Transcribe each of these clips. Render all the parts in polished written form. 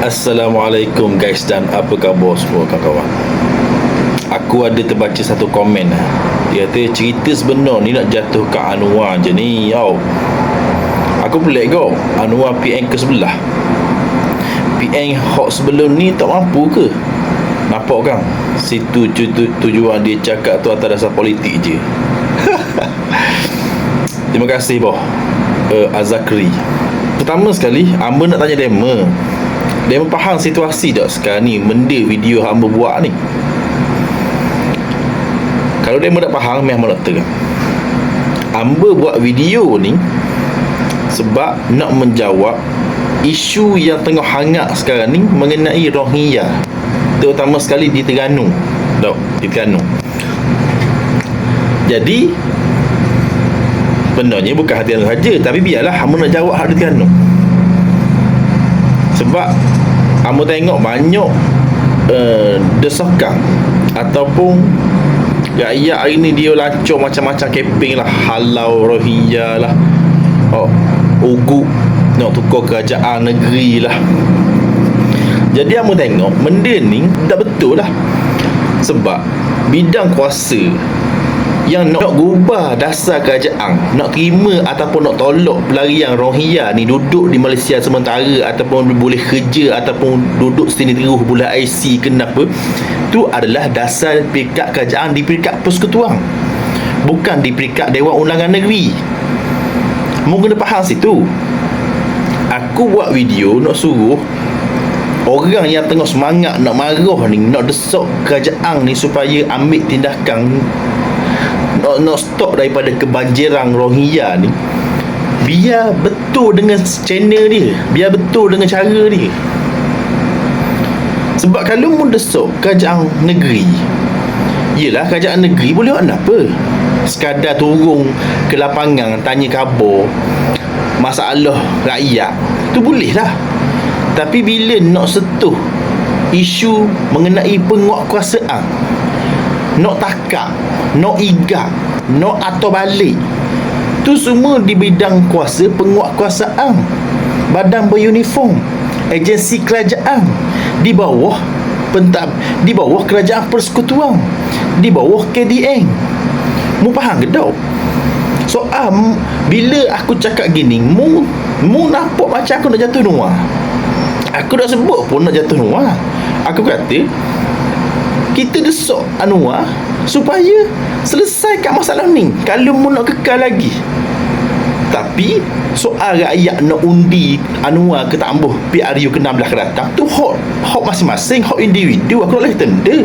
Assalamualaikum guys, dan apa khabar semua kawan-kawan. Aku ada terbaca satu komen. Dia kata cerita sebenar ni nak jatuh ke Anwar je ni. Aku pelik kau. Anwar PN ke sebelah, PN hot sebelum ni tak mampu ke? Nampak kan? Situ tujuan dia cakap tu atas dasar politik je. Terima kasih boh Azakri. Pertama sekali, hamba nak tanya Dema faham situasi tak sekarang ni benda video hamba buat ni? Kalau Dema tak faham, memang nak terang. Hamba buat video ni sebab nak menjawab isu yang tengah hangat sekarang ni mengenai Rohingya, terutama sekali di Terengganu. Jadi sebenarnya bukan hati anda saja, tapi biarlah hamba nak jawab hak di Terengganu. Sebab hamba tengok banyak desakan ataupun rakyat hari ni dia lancur macam-macam keping lah, halau Rohingya lah, ugut nak tukar kerajaan negeri lah. Jadi hamba tengok benda ni tak betul lah. Sebab bidang kuasa yang nak gubah dasar kerajaan, nak terima ataupun nak tolak pelarian Rohingya ni duduk di Malaysia sementara, ataupun boleh kerja, ataupun duduk sini terus bulan IC kenapa, tu adalah dasar peringkat kerajaan di peringkat persekutuan, bukan di peringkat Dewan Undangan Negeri. Mungkin kena faham situ. Aku buat video nak suruh orang yang tengah semangat nak marah ni, nak desak kerajaan ni supaya ambil tindakan, nak stop daripada kebanjiran Rohingya ni. Biar betul dengan channel dia, biar betul dengan cara dia. Sebab kalau mu desak kerajaan negeri, yelah kerajaan negeri boleh buat apa? Sekadar turun ke lapangan tanya khabar masalah rakyat, tu boleh lah. Tapi bila nak sentuh isu mengenai penguatkuasaan, nak takak, nak igak, nak atau balik, tu semua di bidang kuasa penguatkuasaan, badan beruniform, agensi kerajaan, di bawah kerajaan persekutuan, di bawah KDN. Mu faham ke tak? Soal bila aku cakap gini, mu nampak macam aku nak jatuh nuah. Aku dah sebut pun nak jatuh nuah. Aku kata kita desak Anwar supaya selesaikan masalah ni kalau mu nak kekal lagi. Tapi soal rakyat nak undi Anwar ke tak ambuh PRU ke-16 ke datang, tu hak masing-masing, hak individu. Aku tak boleh tenda.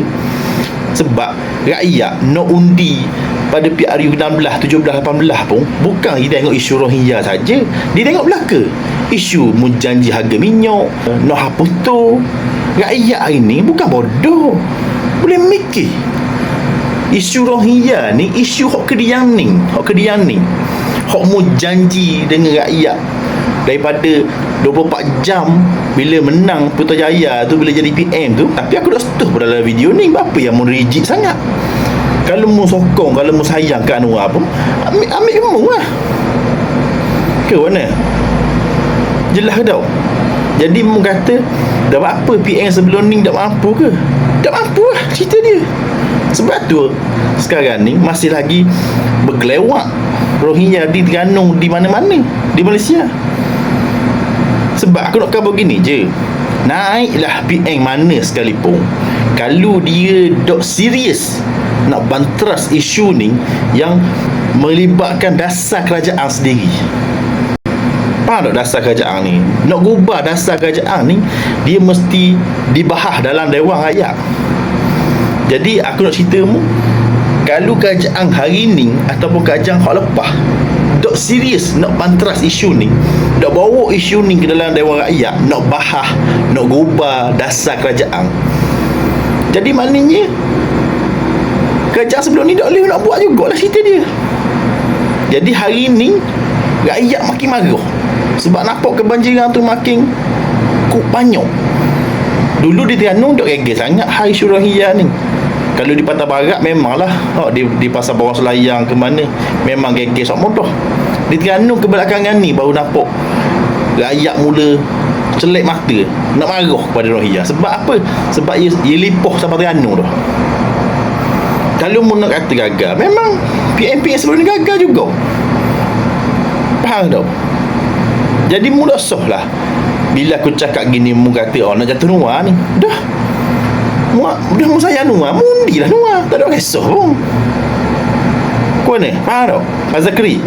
Sebab rakyat nak undi pada PRU 16, 17, 18 pun bukan dia tengok isu Rohingya saja. Dia tengok belaka isu menjanji harga minyak, nak hapus tu. Rakyat hari ni bukan bodoh, boleh mikir. Isu Rohingya ni isu hak kedianing, hak mu janji dengan rakyat daripada 24 jam bila menang Putrajaya tu, bila jadi PM tu. Tapi aku dah setuh pada dalam video ni, apa yang mu rigid sangat? Kalau mu sokong, kalau mu sayang ke Anwar pun, ambil mu lah ke mana? Jelas ke tau? Jadi mu kata dah apa PM sebelum ni tak mampu ke? Tak mampu lah cerita dia. Sebab tu sekarang ni masih lagi bergelewak Rohingya di Terengganu, di mana-mana di Malaysia. Sebab aku nak kata begini je, naiklah PM mana sekalipun, kalau dia dok serius nak bantras isu ni yang melibatkan dasar kerajaan sendiri. Faham tak dasar kerajaan ni? Nak gubah dasar kerajaan ni, dia mesti dibahas dalam Dewan Rakyat. Jadi aku nak cerita mu, kalau kerajaan hari ni ataupun kerajaan hak lepas dok serius nak bantras isu ni, dok bawa isu ni ke dalam Dewan Rakyat, nak bahas, nak gubah dasar kerajaan, jadi maknanya kerajaan sebelum ni tak boleh nak buat jugalah cerita dia. Jadi hari ni rakyat makin marah sebab nampak kebanjiran tu makin banyak. Dulu di Terengganu dok geger sangat hari isu Rohingya ni. Kalau di Pantai Barat memanglah, di pasar bawah Selayang ke mana, memang geger sok mudah. Di Terengganu kebelakangan ni baru nampak rakyat mula celik mata, nak marah kepada Rohia. Sebab apa? Sebab ia lipoh sampai Terengganu tu. Kalau mu nak kata gagal, memang PMPS sebelum ni gagal juga. Faham tak? Jadi mu dah sah lah. Bila aku cakap gini, mu kata nak jatuh Nuar ni, dah mu sayang Nuar, mundi lah Nuar, tak ada kisah pun. Kau ni faham tak? Azakri